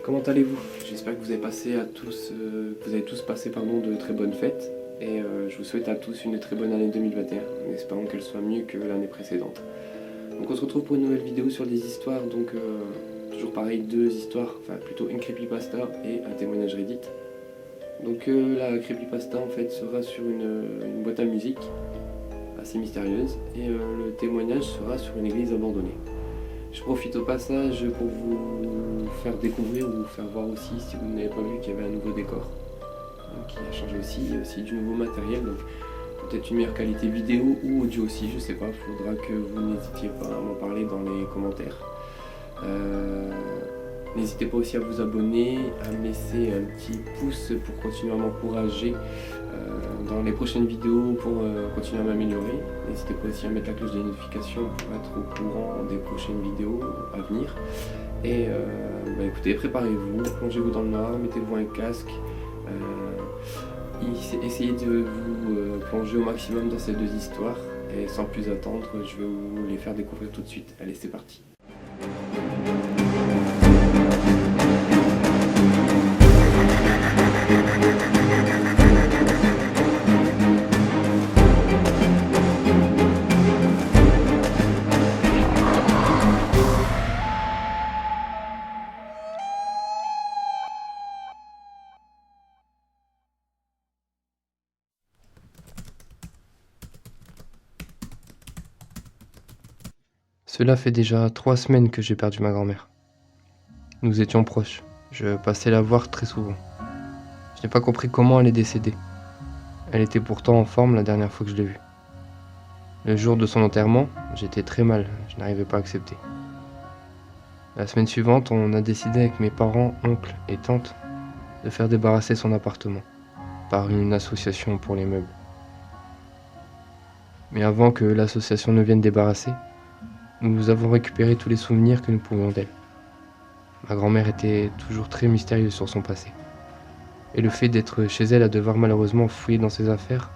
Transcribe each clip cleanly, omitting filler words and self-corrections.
Comment allez-vous? J'espère que vous avez tous passé de très bonnes fêtes et je vous souhaite à tous une très bonne année 2021 en espérant qu'elle soit mieux que l'année précédente. Donc on se retrouve pour une nouvelle vidéo sur des histoires, toujours pareil, deux histoires, enfin plutôt une creepypasta et un témoignage Reddit. Donc la creepypasta en fait sera sur une boîte à musique assez mystérieuse et le témoignage sera sur une église abandonnée. Je profite au passage pour vous faire découvrir ou vous faire voir aussi, si vous n'avez pas vu, qu'il y avait un nouveau décor qui a changé aussi, il y a aussi du nouveau matériel, donc peut-être une meilleure qualité vidéo ou audio aussi, je sais pas, il faudra que vous n'hésitiez pas à m'en parler dans les commentaires. N'hésitez pas aussi à vous abonner, à me laisser un petit pouce pour continuer à m'encourager dans les prochaines vidéos pour continuer à m'améliorer. N'hésitez pas aussi à mettre la cloche des notifications pour être au courant des prochaines vidéos à venir. Et écoutez, préparez-vous, plongez-vous dans le noir, mettez-vous un casque, essayez de vous plonger au maximum dans ces deux histoires. Et sans plus attendre, je vais vous les faire découvrir tout de suite. Allez, c'est parti. Cela fait déjà 3 semaines que j'ai perdu ma grand-mère. Nous étions proches, je passais la voir très souvent. Je n'ai pas compris comment elle est décédée. Elle était pourtant en forme la dernière fois que je l'ai vue. Le jour de son enterrement, j'étais très mal, je n'arrivais pas à accepter. La semaine suivante, on a décidé avec mes parents, oncles et tantes de faire débarrasser son appartement par une association pour les meubles. Mais avant que l'association ne vienne débarrasser, nous avons récupéré tous les souvenirs que nous pouvions d'elle. Ma grand-mère était toujours très mystérieuse sur son passé. Et le fait d'être chez elle à devoir malheureusement fouiller dans ses affaires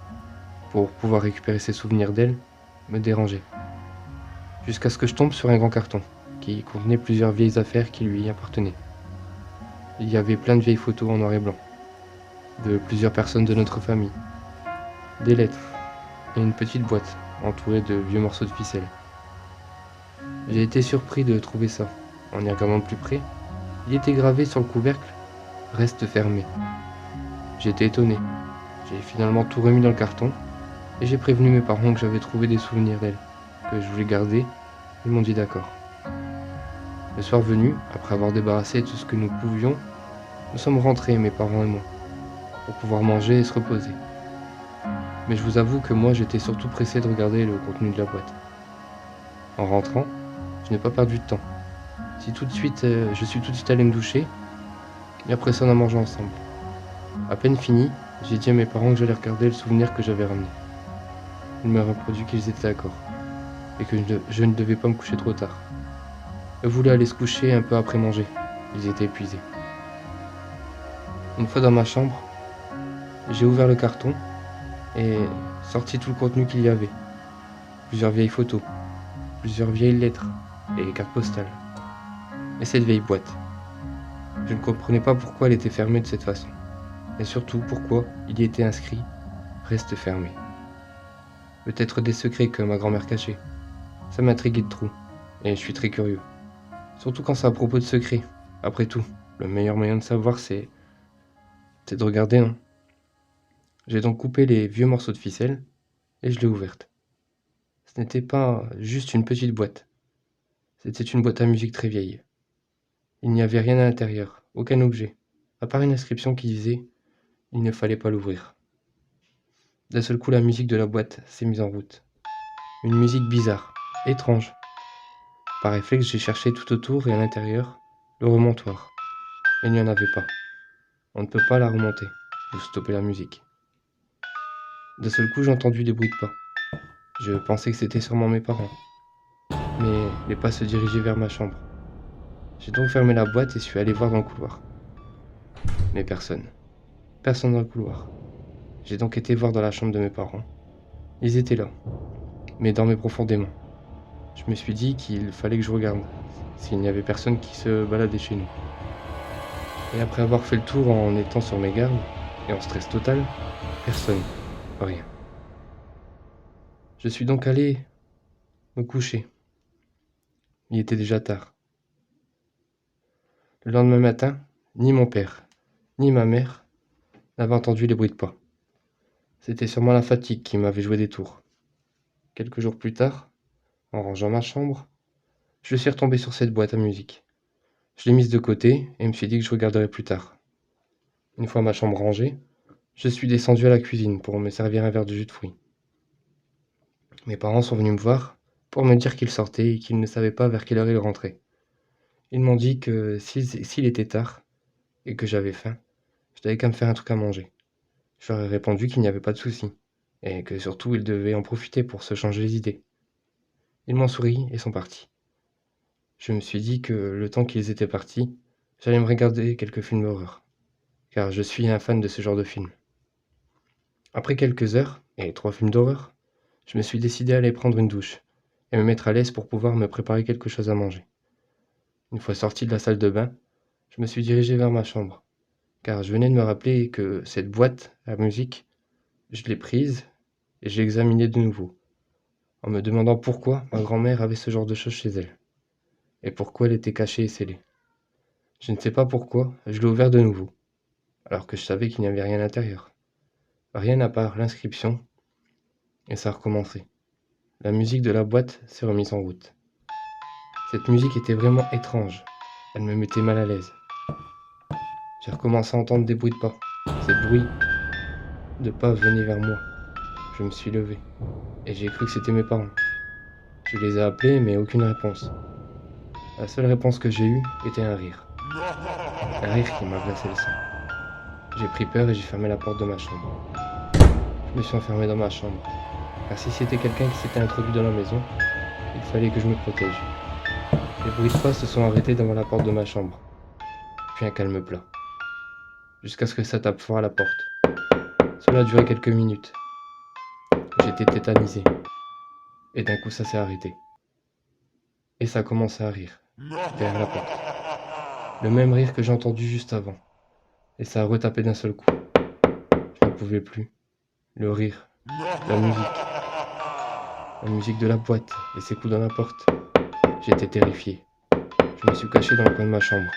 pour pouvoir récupérer ses souvenirs d'elle me dérangeait. Jusqu'à ce que je tombe sur un grand carton qui contenait plusieurs vieilles affaires qui lui appartenaient. Il y avait plein de vieilles photos en noir et blanc, de plusieurs personnes de notre famille, des lettres et une petite boîte entourée de vieux morceaux de ficelle. J'ai été surpris de trouver ça. En y regardant de plus près, il était gravé sur le couvercle « Reste fermé ». J'étais étonné. J'ai finalement tout remis dans le carton et j'ai prévenu mes parents que j'avais trouvé des souvenirs d'elle, que je voulais garder. Ils m'ont dit d'accord. Le soir venu, après avoir débarrassé tout ce que nous pouvions, nous sommes rentrés, mes parents et moi, pour pouvoir manger et se reposer. Mais je vous avoue que moi j'étais surtout pressé de regarder le contenu de la boîte. En rentrant, je n'ai pas perdu de temps. Je suis tout de suite allé me doucher, et après ça on a mangé ensemble. À peine fini, j'ai dit à mes parents que j'allais regarder le souvenir que j'avais ramené. Ils m'ont répondu qu'ils étaient d'accord, et que je ne devais pas me coucher trop tard. Eux voulaient aller se coucher un peu après manger, ils étaient épuisés. Une fois dans ma chambre, j'ai ouvert le carton et sorti tout le contenu qu'il y avait. Plusieurs vieilles photos, plusieurs vieilles lettres et cartes postales. Et cette vieille boîte. Je ne comprenais pas pourquoi elle était fermée de cette façon. Et surtout pourquoi il y était inscrit « Reste fermé ». Peut-être des secrets que ma grand-mère cachait. Ça m'intriguait de trop, et je suis très curieux. Surtout quand c'est à propos de secrets. Après tout, le meilleur moyen de savoir c'est de regarder, hein. J'ai donc coupé les vieux morceaux de ficelle, et je l'ai ouverte. Ce n'était pas juste une petite boîte. C'était une boîte à musique très vieille. Il n'y avait rien à l'intérieur, aucun objet, à part une inscription qui disait « Il ne fallait pas l'ouvrir ». D'un seul coup, la musique de la boîte s'est mise en route. Une musique bizarre, étrange. Par réflexe, j'ai cherché tout autour et à l'intérieur, le remontoir. Mais il n'y en avait pas. On ne peut pas la remonter. Vous stoppez la musique. D'un seul coup, j'ai entendu des bruits de pas. Je pensais que c'était sûrement mes parents. Mais les pas se dirigeaient vers ma chambre. J'ai donc fermé la boîte et suis allé voir dans le couloir. Mais personne. Personne dans le couloir. J'ai donc été voir dans la chambre de mes parents. Ils étaient là, mais dormaient profondément. Je me suis dit qu'il fallait que je regarde s'il n'y avait personne qui se baladait chez nous. Et après avoir fait le tour en étant sur mes gardes et en stress total, personne, rien. Je suis donc allé me coucher. Il était déjà tard. Le lendemain matin, ni mon père, ni ma mère n'avaient entendu les bruits de pas. C'était sûrement la fatigue qui m'avait joué des tours. Quelques jours plus tard, en rangeant ma chambre, je suis retombé sur cette boîte à musique. Je l'ai mise de côté et me suis dit que je regarderai plus tard. Une fois ma chambre rangée, je suis descendu à la cuisine pour me servir un verre de jus de fruits. Mes parents sont venus me voir pour me dire qu'ils sortaient et qu'ils ne savaient pas vers quelle heure ils rentraient. Ils m'ont dit que s'il était tard et que j'avais faim, je n'avais qu'à me faire un truc à manger. Je leur ai répondu qu'il n'y avait pas de souci et que surtout ils devaient en profiter pour se changer les idées. Ils m'ont souri et sont partis. Je me suis dit que le temps qu'ils étaient partis, j'allais me regarder quelques films d'horreur, car je suis un fan de ce genre de films. Après quelques heures et 3 films d'horreur, je me suis décidé à aller prendre une douche et me mettre à l'aise pour pouvoir me préparer quelque chose à manger. Une fois sorti de la salle de bain, je me suis dirigé vers ma chambre, car je venais de me rappeler que cette boîte à musique, je l'ai prise et je l'ai examinée de nouveau, en me demandant pourquoi ma grand-mère avait ce genre de choses chez elle, et pourquoi elle était cachée et scellée. Je ne sais pas pourquoi, je l'ai ouvert de nouveau, alors que je savais qu'il n'y avait rien à l'intérieur. Rien à part l'inscription, et ça a recommencé. La musique de la boîte s'est remise en route. Cette musique était vraiment étrange, elle me mettait mal à l'aise. J'ai recommencé à entendre des bruits de pas. Ces bruits de pas venaient vers moi. Je me suis levé, et j'ai cru que c'était mes parents. Je les ai appelés, mais aucune réponse. La seule réponse que j'ai eue était un rire. Un rire qui m'a glacé le sang. J'ai pris peur et j'ai fermé la porte de ma chambre. Je me suis enfermé dans ma chambre, car si c'était quelqu'un qui s'était introduit dans la maison, il fallait que je me protège. Les bruits de pas se sont arrêtés devant la porte de ma chambre, puis un calme plat, jusqu'à ce que ça tape fort à la porte. Cela a duré quelques minutes. J'étais tétanisé, et d'un coup ça s'est arrêté. Et ça a commencé à rire, derrière la porte. Le même rire que j'ai entendu juste avant, et ça a retapé d'un seul coup. Je n'en pouvais plus. Le rire, la musique de la boîte et ses coups dans la porte. J'étais terrifié. Je me suis caché dans le coin de ma chambre.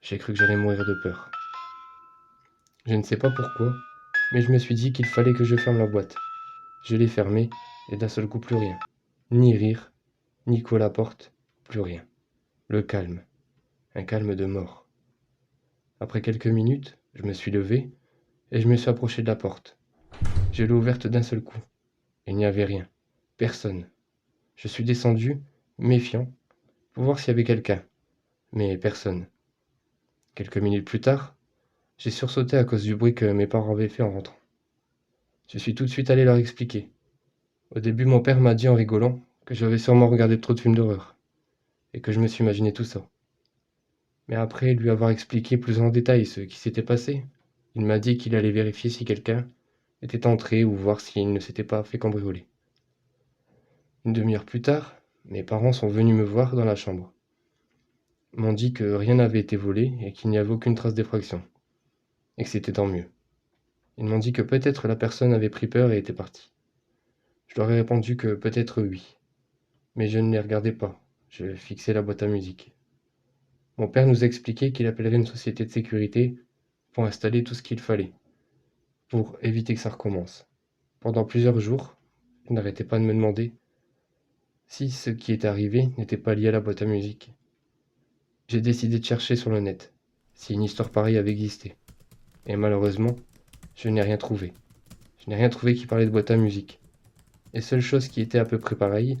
J'ai cru que j'allais mourir de peur. Je ne sais pas pourquoi, mais je me suis dit qu'il fallait que je ferme la boîte. Je l'ai fermée, et d'un seul coup plus rien. Ni rire, ni coup à la porte, plus rien. Le calme. Un calme de mort. Après quelques minutes, je me suis levé, et je me suis approché de la porte. Je l'ai ouverte d'un seul coup. Il n'y avait rien. Personne. Je suis descendu, méfiant, pour voir s'il y avait quelqu'un. Mais personne. Quelques minutes plus tard, j'ai sursauté à cause du bruit que mes parents avaient fait en rentrant. Je suis tout de suite allé leur expliquer. Au début, mon père m'a dit en rigolant que j'avais sûrement regardé trop de films d'horreur, et que je me suis imaginé tout ça. Mais après lui avoir expliqué plus en détail ce qui s'était passé, il m'a dit qu'il allait vérifier si quelqu'un était entré ou voir s'il ne s'était pas fait cambrioler. Une demi-heure plus tard, mes parents sont venus me voir dans la chambre. Ils m'ont dit que rien n'avait été volé et qu'il n'y avait aucune trace d'effraction, et que c'était tant mieux. Ils m'ont dit que peut-être la personne avait pris peur et était partie. Je leur ai répondu que peut-être oui, mais je ne les regardais pas, je fixais la boîte à musique. Mon père nous a expliqué qu'il appellerait une société de sécurité pour installer tout ce qu'il fallait, pour éviter que ça recommence. Pendant plusieurs jours, je n'arrêtais pas de me demander si ce qui est arrivé n'était pas lié à la boîte à musique. J'ai décidé de chercher sur le net si une histoire pareille avait existé. Et malheureusement, je n'ai rien trouvé. Je n'ai rien trouvé qui parlait de boîte à musique. Les seules choses qui étaient à peu près pareilles,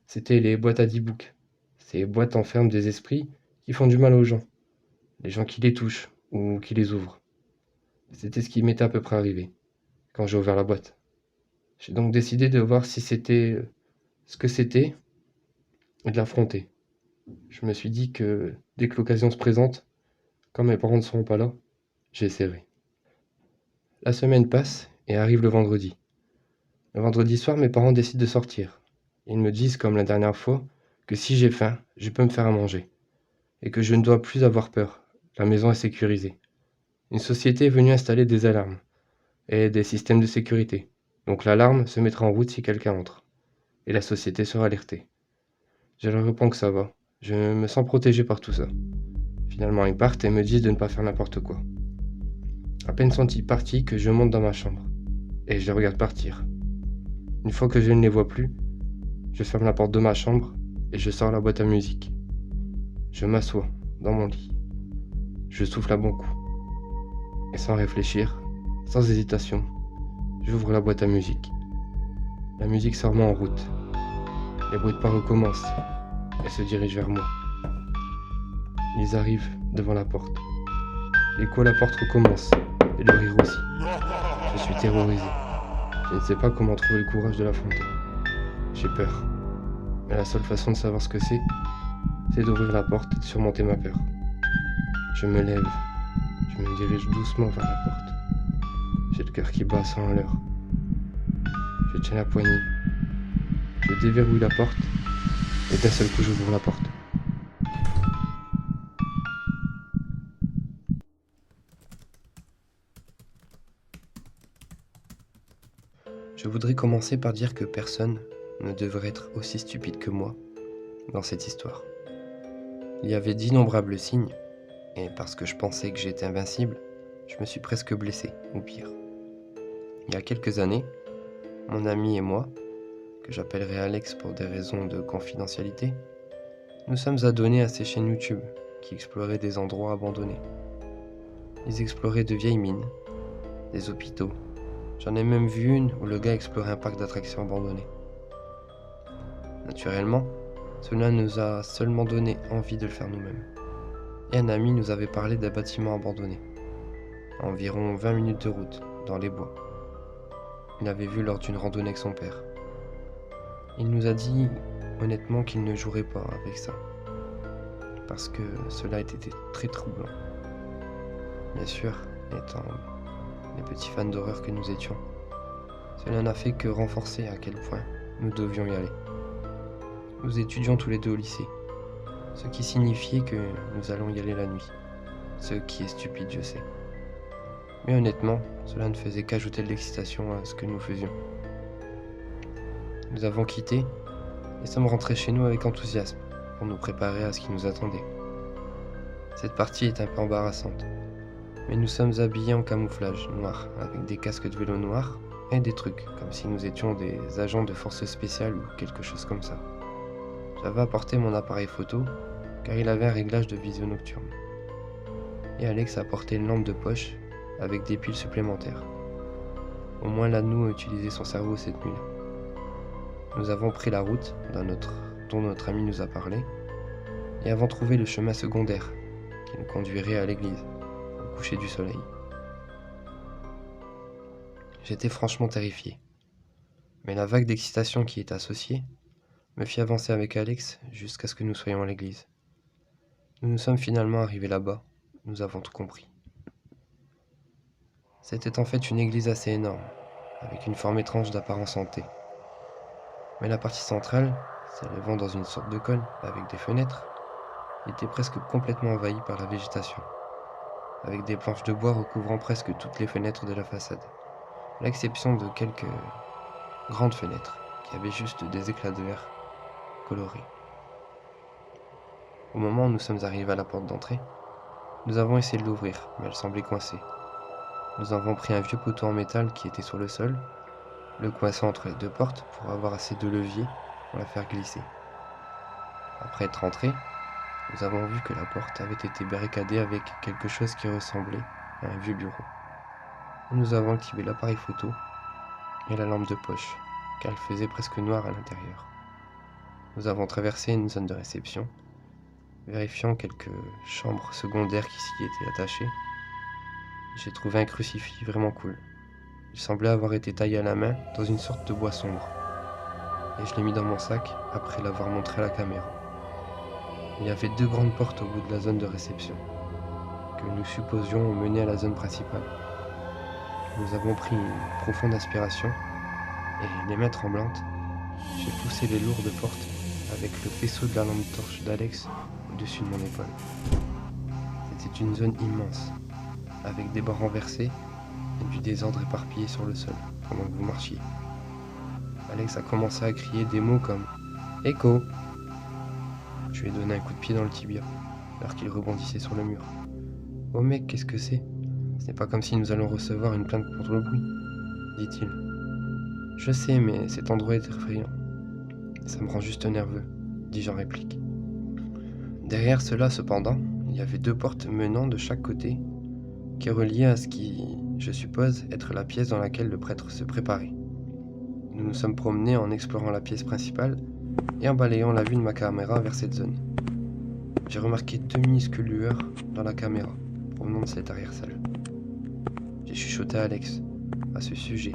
c'était les boîtes à D-Book. Ces boîtes enferment des esprits qui font du mal aux gens. Les gens qui les touchent ou qui les ouvrent. C'était ce qui m'était à peu près arrivé quand j'ai ouvert la boîte. J'ai donc décidé de voir si c'était ce que c'était et de l'affronter. Je me suis dit que dès que l'occasion se présente, quand mes parents ne seront pas là, j'essaierai. La semaine passe et arrive le vendredi. Le vendredi soir, mes parents décident de sortir. Ils me disent, comme la dernière fois, que si j'ai faim, je peux me faire à manger et que je ne dois plus avoir peur. La maison est sécurisée. Une société est venue installer des alarmes et des systèmes de sécurité. Donc l'alarme se mettra en route si quelqu'un entre, et la société sera alertée. Je leur réponds que ça va. Je me sens protégé par tout ça. Finalement, ils partent et me disent de ne pas faire n'importe quoi. À peine sont-ils partis que je monte dans ma chambre, et je les regarde partir. Une fois que je ne les vois plus, je ferme la porte de ma chambre et je sors la boîte à musique. Je m'assois dans mon lit. Je souffle un bon coup. Et sans réfléchir, sans hésitation, j'ouvre la boîte à musique. La musique se remet en route. Les bruits de pas recommencent et se dirigent vers moi. Ils arrivent devant la porte. L'écho à la porte recommence et le rire aussi. Je suis terrorisé. Je ne sais pas comment trouver le courage de l'affronter. J'ai peur. Mais la seule façon de savoir ce que c'est d'ouvrir la porte et de surmonter ma peur. Je me lève. Je me dirige doucement vers la porte. J'ai le cœur qui bat sans l'heure. Je tiens la poignée. Je déverrouille la porte et d'un seul coup j'ouvre la porte. Je voudrais commencer par dire que personne ne devrait être aussi stupide que moi dans cette histoire. Il y avait d'innombrables signes, et parce que je pensais que j'étais invincible, je me suis presque blessé, ou pire. Il y a quelques années, mon ami et moi, que j'appellerai Alex pour des raisons de confidentialité, nous sommes adonnés à ces chaînes YouTube qui exploraient des endroits abandonnés. Ils exploraient de vieilles mines, des hôpitaux. J'en ai même vu une où le gars explorait un parc d'attractions abandonné. Naturellement, cela nous a seulement donné envie de le faire nous-mêmes. Et un ami nous avait parlé d'un bâtiment abandonné, à environ 20 minutes de route, dans les bois. Il l'avait vu lors d'une randonnée avec son père. Il nous a dit honnêtement qu'il ne jouerait pas avec ça, parce que cela était très troublant. Bien sûr, étant les petits fans d'horreur que nous étions, cela n'a fait que renforcer à quel point nous devions y aller. Nous étudions tous les deux au lycée, ce qui signifiait que nous allons y aller la nuit, ce qui est stupide, je sais. Mais honnêtement, cela ne faisait qu'ajouter de l'excitation à ce que nous faisions. Nous avons quitté et sommes rentrés chez nous avec enthousiasme pour nous préparer à ce qui nous attendait. Cette partie est un peu embarrassante, mais nous sommes habillés en camouflage noir avec des casques de vélo noirs et des trucs comme si nous étions des agents de force spéciale ou quelque chose comme ça. J'avais apporté mon appareil photo car il avait un réglage de vision nocturne. Et Alex a apporté une lampe de poche avec des piles supplémentaires. Au moins l'un a utilisé son cerveau cette nuit-là. Nous avons pris la route dont notre ami nous a parlé et avons trouvé le chemin secondaire qui nous conduirait à l'église au coucher du soleil. J'étais franchement terrifié, mais la vague d'excitation qui est associée me fit avancer avec Alex jusqu'à ce que nous soyons à l'église. Nous nous sommes finalement arrivés là-bas, nous avons tout compris. C'était en fait une église assez énorme, avec une forme étrange d'apparence hantée. Mais la partie centrale, s'élevant dans une sorte de cône avec des fenêtres, était presque complètement envahie par la végétation, avec des planches de bois recouvrant presque toutes les fenêtres de la façade, à l'exception de quelques grandes fenêtres qui avaient juste des éclats de verre colorés. Au moment où nous sommes arrivés à la porte d'entrée, nous avons essayé de l'ouvrir, mais elle semblait coincée. Nous avons pris un vieux poteau en métal qui était sur le sol, le coinçant entre les deux portes pour avoir assez de levier pour la faire glisser. Après être entrés, nous avons vu que la porte avait été barricadée avec quelque chose qui ressemblait à un vieux bureau. Nous avons activé l'appareil photo et la lampe de poche, car elle faisait presque noir à l'intérieur. Nous avons traversé une zone de réception, vérifiant quelques chambres secondaires qui s'y étaient attachées. J'ai trouvé un crucifix vraiment cool. Il semblait avoir été taillé à la main dans une sorte de bois sombre. Et je l'ai mis dans mon sac après l'avoir montré à la caméra. Il y avait 2 grandes portes au bout de la zone de réception, que nous supposions mener à la zone principale. Nous avons pris une profonde inspiration, et les mains tremblantes, j'ai poussé les lourdes portes avec le faisceau de la lampe torche d'Alex au-dessus de mon épaule. C'était une zone immense, avec des bancs renversés et du désordre éparpillé sur le sol pendant que vous marchiez. Alex a commencé à crier des mots comme « Écho !» Je lui ai donné un coup de pied dans le tibia, alors qu'il rebondissait sur le mur. « Oh mec, qu'est-ce que c'est ? Ce n'est pas comme si nous allions recevoir une plainte contre le bruit, dit-il. Je sais, mais cet endroit est effrayant. Ça me rend juste nerveux, dis-je en réplique. Derrière cela, cependant, il y avait 2 portes menant de chaque côté qui reliaient à ce qui, je suppose, être la pièce dans laquelle le prêtre se préparait. Nous nous sommes promenés en explorant la pièce principale et en balayant la vue de ma caméra vers cette zone. J'ai remarqué 2 minuscules lueurs dans la caméra provenant de cette arrière-salle. J'ai chuchoté à Alex à ce sujet.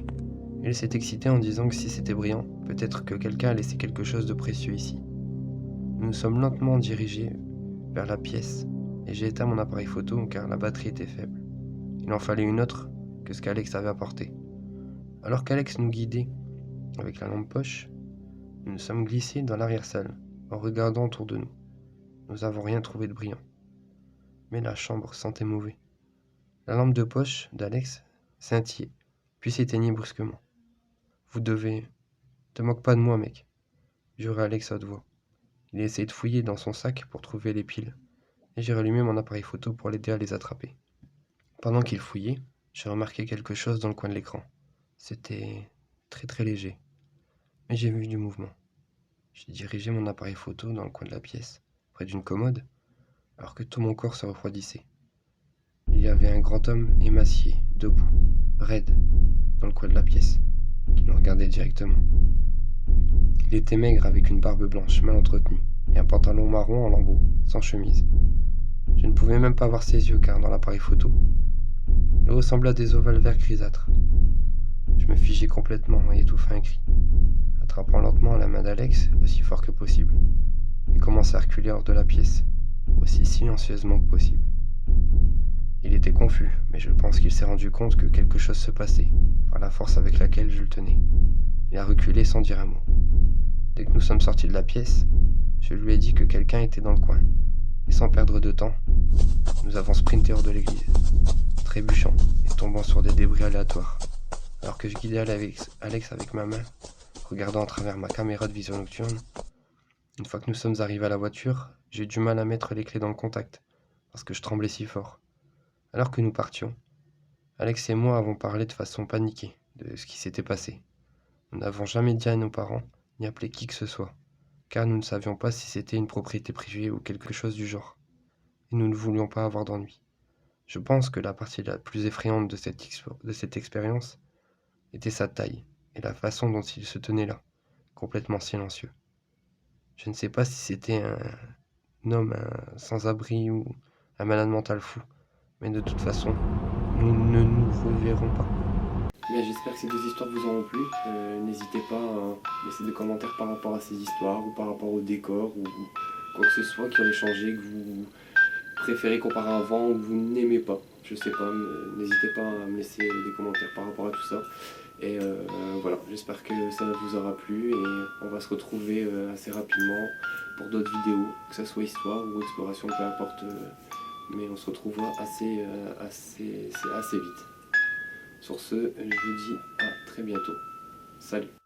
Il s'est excité en disant que si c'était brillant, peut-être que quelqu'un a laissé quelque chose de précieux ici. Nous nous sommes lentement dirigés vers la pièce et j'ai éteint mon appareil photo car la batterie était faible. Il en fallait une autre que ce qu'Alex avait apporté. Alors qu'Alex nous guidait avec la lampe poche, nous nous sommes glissés dans l'arrière-salle en regardant autour de nous. Nous n'avons rien trouvé de brillant. Mais la chambre sentait mauvais. La lampe de poche d'Alex scintillait, puis s'éteignit brusquement. « Te moque pas de moi, mec, » jurait Alex à haute voix. Il essayait de fouiller dans son sac pour trouver les piles, et j'ai rallumé mon appareil photo pour l'aider à les attraper. Pendant qu'il fouillait, j'ai remarqué quelque chose dans le coin de l'écran. C'était très léger, mais j'ai vu du mouvement. J'ai dirigé mon appareil photo dans le coin de la pièce, près d'une commode, alors que tout mon corps se refroidissait. Il y avait un grand homme émacié, debout, raide, dans le coin de la pièce, qui nous regardait directement. Il était maigre avec une barbe blanche mal entretenue et un pantalon marron en lambeaux, sans chemise. Je ne pouvais même pas voir ses yeux car dans l'appareil photo, il ressemblait à des ovales verts grisâtres. Je me figeai complètement et étouffai un cri, attrapant lentement la main d'Alex aussi fort que possible et commençai à reculer hors de la pièce, aussi silencieusement que possible. Il était confus, mais je pense qu'il s'est rendu compte que quelque chose se passait, par la force avec laquelle je le tenais. Il a reculé sans dire un mot. Dès que nous sommes sortis de la pièce, je lui ai dit que quelqu'un était dans le coin. Et sans perdre de temps, nous avons sprinté hors de l'église, trébuchant et tombant sur des débris aléatoires, alors que je guidais Alex avec ma main, regardant à travers ma caméra de vision nocturne. Une fois que nous sommes arrivés à la voiture, j'ai eu du mal à mettre les clés dans le contact, parce que je tremblais si fort. Alors que nous partions, Alex et moi avons parlé de façon paniquée de ce qui s'était passé. Nous n'avons jamais dit à nos parents, ni appelé qui que ce soit, car nous ne savions pas si c'était une propriété privée ou quelque chose du genre, et nous ne voulions pas avoir d'ennui. Je pense que la partie la plus effrayante de cette expérience était sa taille et la façon dont il se tenait là, complètement silencieux. Je ne sais pas si c'était un homme sans-abri ou un malade mental fou, mais de toute façon, nous ne nous reverrons pas. Mais j'espère que ces 2 histoires vous auront plu. N'hésitez pas à laisser des commentaires par rapport à ces histoires ou par rapport au décor ou quoi que ce soit qui aurait changé, que vous préférez comparer avant ou que vous n'aimez pas. Je sais pas, n'hésitez pas à me laisser des commentaires par rapport à tout ça. Et voilà, j'espère que ça vous aura plu et on va se retrouver assez rapidement pour d'autres vidéos, que ce soit histoire ou exploration, peu importe. Mais on se retrouvera assez vite. Sur ce, je vous dis à très bientôt. Salut!